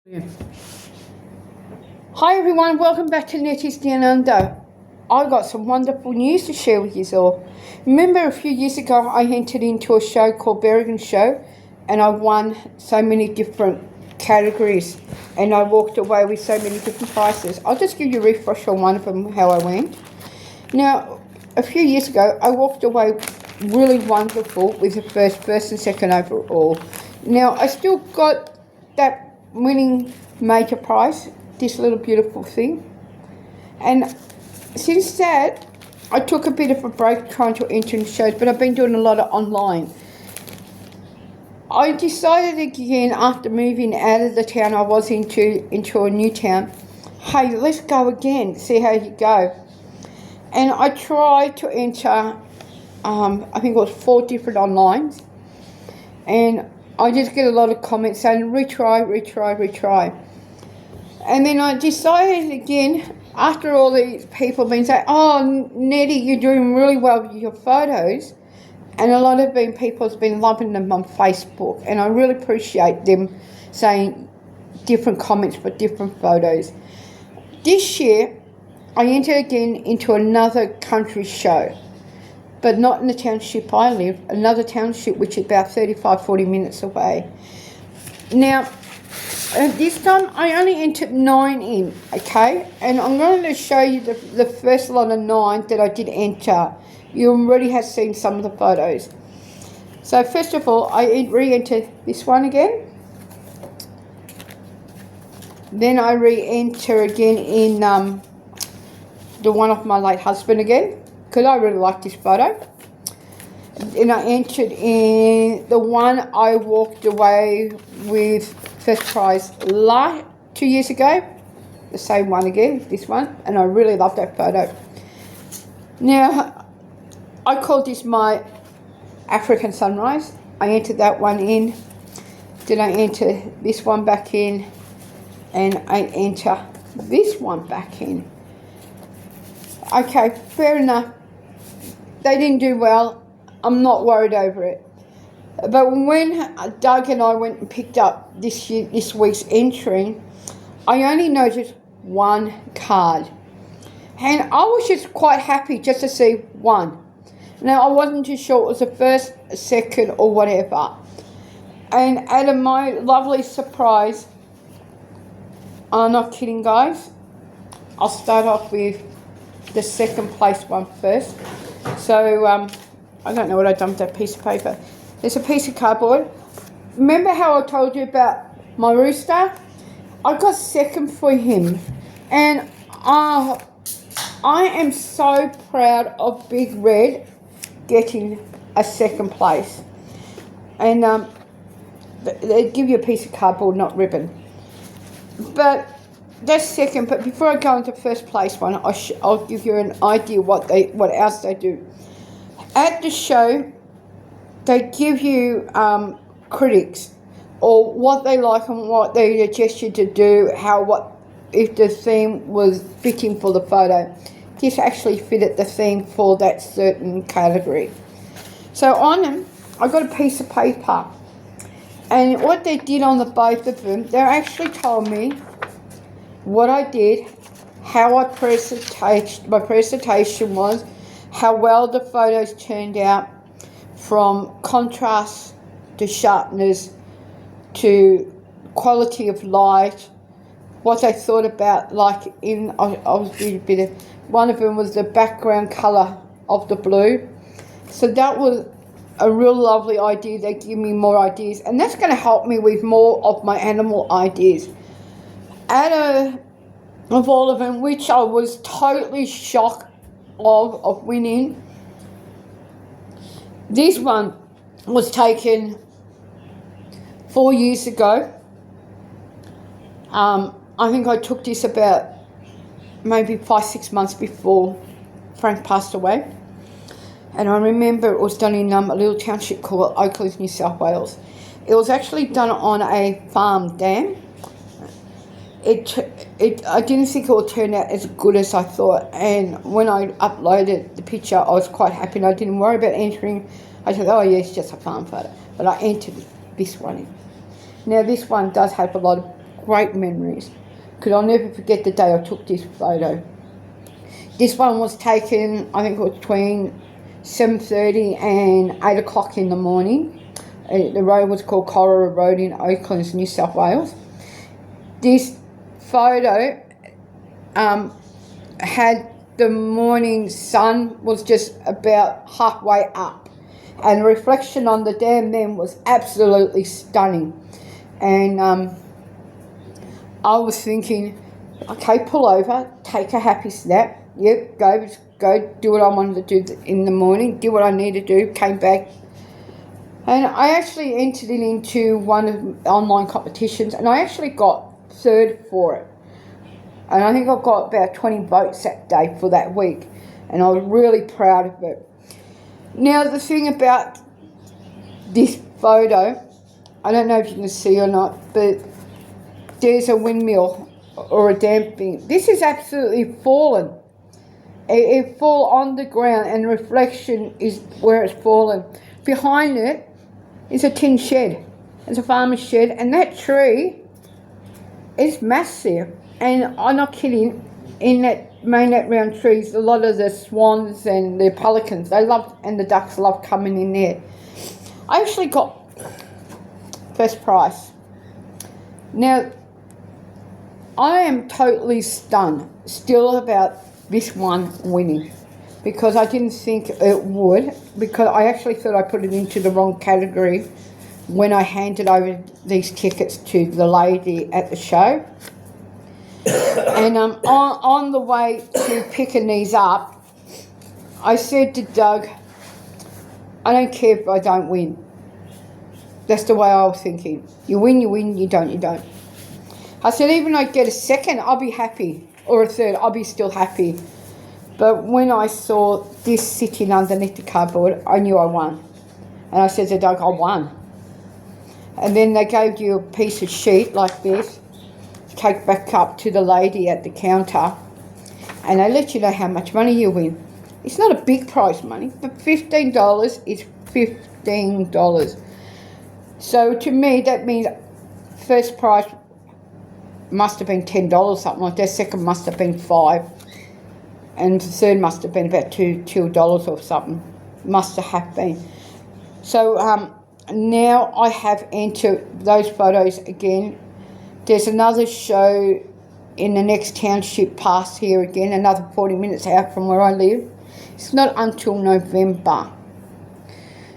Yeah. Hi everyone, welcome back to Nettie's Down Under. I've got some wonderful news to share with you all. Remember a few years ago I entered into a show called Berrigan Show and I won so many different categories and I walked away with so many different prizes. I'll just give you a refresh on one of them, how I went. Now, a few years ago I walked away really wonderful with the first and second overall. Now, I still got that winning major prize, this little beautiful thing, and since that I took a bit of a break trying to enter in shows, but I've been doing a lot of online. I decided again after moving out of the town I was into a new town, hey, let's go again, see how you go. And I tried to enter I think it was 4 different onlines, and I just get a lot of comments saying retry. And then I decided again, after all these people have been saying, oh, Nettie, you're doing really well with your photos. And a lot of people have been loving them on Facebook. And I really appreciate them saying different comments for different photos. This year, I entered again into another country show, but not in the township I live, another township which is about 35-40 minutes away. Now, this time I only entered 9 in, okay? And I'm going to show you the first lot of 9 that I did enter. You already have seen some of the photos. So first of all, I re-enter this one again. Then I re-enter again in the one of my late husband again, because I really like this photo. And I entered in the one I walked away with first prize 2 years ago. The same one again, this one. And I really love that photo. Now, I called this my African sunrise. I entered that one in. Then I enter this one back in. And I enter this one back in. Okay, fair enough. They didn't do well. I'm not worried over it. But when Doug and I went and picked up this week's entry, I only noticed one card. And I was just quite happy just to see one. Now, I wasn't too sure it was the first, second, or whatever. And out of my lovely surprise, I'm not kidding, guys, I'll start off with the second place one first. So, I don't know what I've done with that piece of paper. There's a piece of cardboard. Remember how I told you about my rooster? I got second for him. And I am so proud of Big Red getting a second place. And they give you a piece of cardboard, not ribbon. But that's second. But before I go into first place one, I'll give you an idea what else they do. At the show, they give you critics or what they like and what they suggest you to do, if the theme was fitting for the photo. This actually fitted the theme for that certain category. So on them, I got a piece of paper. And what they did on the both of them, they actually told me what I did, how my presentation was, how well the photos turned out, from contrast to sharpness to quality of light, what they thought about, like I was doing a bit of, one of them was the background colour of the blue. So that was a real lovely idea. They give me more ideas, and that's going to help me with more of my animal ideas. Out of all of them, which I was totally shocked of winning, this one was taken 4 years ago. I think I took this about maybe 5-6 months before Frank passed away. And I remember it was done in a little township called Oakleys, New South Wales. It was actually done on a farm dam. I didn't think it would turn out as good as I thought, and when I uploaded the picture I was quite happy and I didn't worry about entering. I said, oh yeah, it's just a farm photo, but I entered this one in. Now this one does have a lot of great memories, because I'll never forget the day I took this photo. This one was taken, I think it was between 7:30 and 8 o'clock in the morning. The road was called Corora Road in Oaklands, New South Wales. This photo had the morning sun was just about halfway up, and the reflection on the dam then was absolutely stunning. And I was thinking, okay, pull over, take a happy snap. Yep, go do what I wanted to do in the morning, do what I needed to do, came back. And I actually entered it into one of the online competitions, and I actually got third for it. And I think I got about 20 votes that day for that week, and I was really proud of it. Now, the thing about this photo, I don't know if you can see or not, but there's a windmill or a dam thing. This is absolutely fallen. It fall on the ground, and the reflection is where it's fallen. Behind it is a tin shed. It's a farmer's shed, and that tree is massive. And I'm not kidding, in that mainnet round trees, a lot of the swans and the pelicans, and the ducks love coming in there. I actually got first prize. Now, I am totally stunned still about this one winning, because I didn't think it would, because I actually thought I put it into the wrong category when I handed over these tickets to the lady at the show. And on the way to picking these up, I said to Doug, I don't care if I don't win. That's the way I was thinking. You win, you don't, you don't. I said, even if I get a second, I'll be happy. Or a third, I'll be still happy. But when I saw this sitting underneath the cardboard, I knew I won. And I said to Doug, I won. And then they gave you a piece of sheet like this, take back up to the lady at the counter, and they let you know how much money you win. It's not a big prize money, but $15 is $15. So to me, that means first prize must have been $10, something like that. Second must have been $5, and the third must have been about $2 or something. Must have been. So now I have entered those photos again. There's another show in the next township past here again, another 40 minutes out from where I live. It's not until November.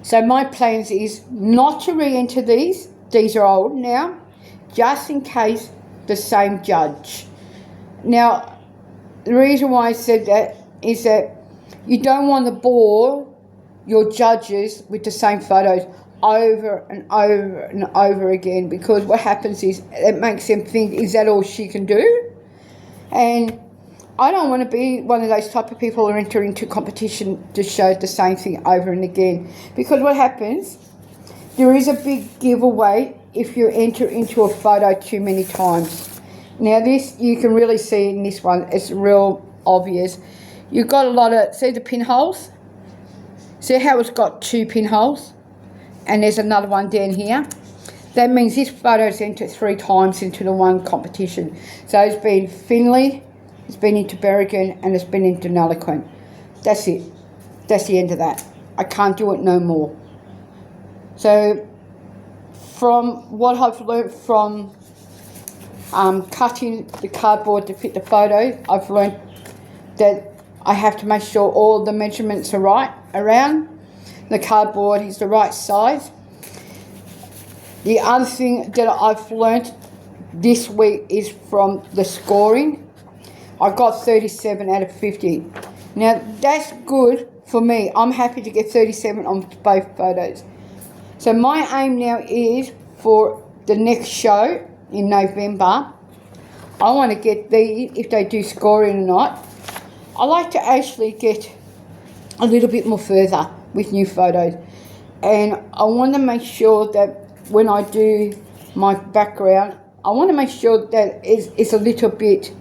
So my plans is not to re-enter these. These are old now, just in case the same judge. Now, the reason why I said that is that you don't want to bore your judges with the same photos over and over and over again, because what happens is it makes them think, is that all she can do? And I don't want to be one of those type of people who enter into competition to show the same thing over and again, because what happens, there is a big giveaway if you enter into a photo too many times. Now this, you can really see in this one, it's real obvious. You've got a lot of, see the pinholes? See how it's got two pinholes? And there's another one down here. That means this photo's entered 3 times into the one competition. So it's been Finley, it's been into Berrigan, and it's been into Nullagine. That's it. That's the end of that. I can't do it no more. So from what I've learnt from cutting the cardboard to fit the photo, I've learnt that I have to make sure all the measurements are right around. The cardboard is the right size. The other thing that I've learnt this week is from the scoring. I got 37 out of 50. Now that's good for me. I'm happy to get 37 on both photos. So my aim now is for the next show in November, I want to get these, if they do scoring or not, I like to actually get a little bit more further with new photos. And I want to make sure that when I do my background, I want to make sure that it's a little bit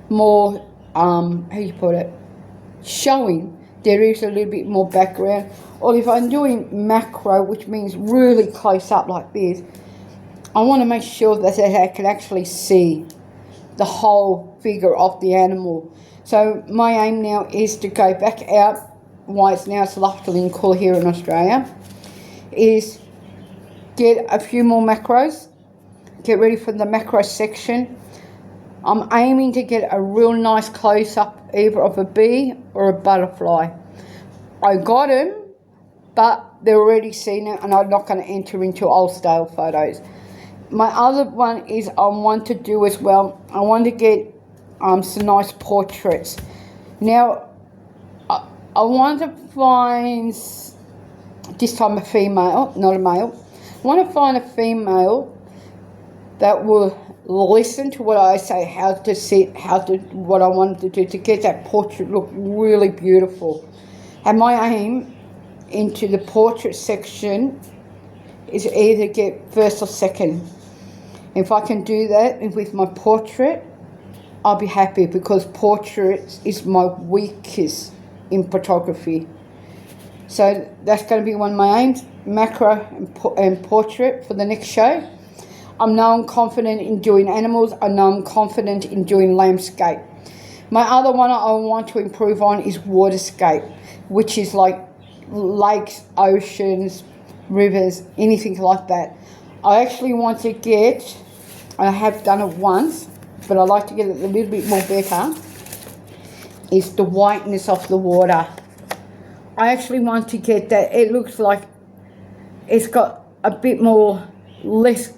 more, how do you put it, showing. There is a little bit more background. Or if I'm doing macro, which means really close up like this, I want to make sure that they can actually see the whole figure of the animal. So my aim now is to go back out, why it's now it's luckily and cool here in Australia, is get a few more macros, get ready for the macro section. I'm aiming to get a real nice close-up either of a bee or a butterfly. I got them, but they're already seen it and I'm not going to enter into old style photos. My other one is I want to do as well, I want to get some nice portraits. Now, I want to find, this time a female, not a male. I want to find a female that will listen to what I say, how to sit, what I want to do to get that portrait look really beautiful. And my aim into the portrait section is either get first or second. If I can do that with my portrait, I'll be happy because portrait is my weakest in photography. So that's going to be one of my aims, macro and portrait for the next show. I know I'm confident in doing animals. I know I'm confident in doing landscape. My other one I want to improve on is waterscape, which is like lakes, oceans, rivers, anything like that. I actually want to get, I have done it once, but I like to get it a little bit more better, is the whiteness of the water. I actually want to get that, it looks like it's got a bit more, less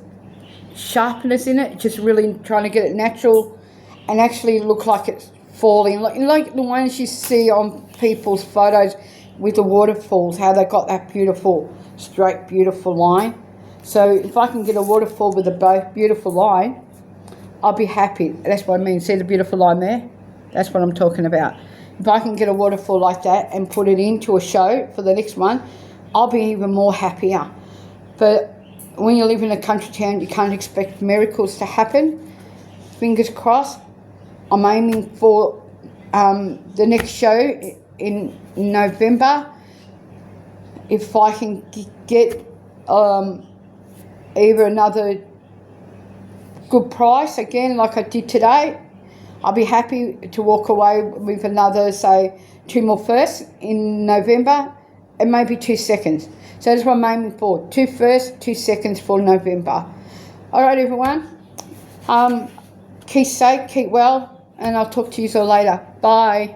sharpness in it, just really trying to get it natural and actually look like it's falling, like the ones you see on people's photos with the waterfalls, how they got that beautiful, straight, beautiful line. So if I can get a waterfall with a beautiful line, I'll be happy. That's what I mean. See the beautiful line there? That's what I'm talking about. If I can get a waterfall like that and put it into a show for the next one, I'll be even more happier. But when you live in a country town, you can't expect miracles to happen. Fingers crossed. I'm aiming for the next show in November. If I can get either another good price, again, like I did today, I'll be happy to walk away with another, say, 2 more firsts in November and maybe 2 seconds. So that's what I'm aiming for, 2 firsts, 2 seconds for November. All right, everyone. Keep safe, keep well, and I'll talk to you all later. Bye.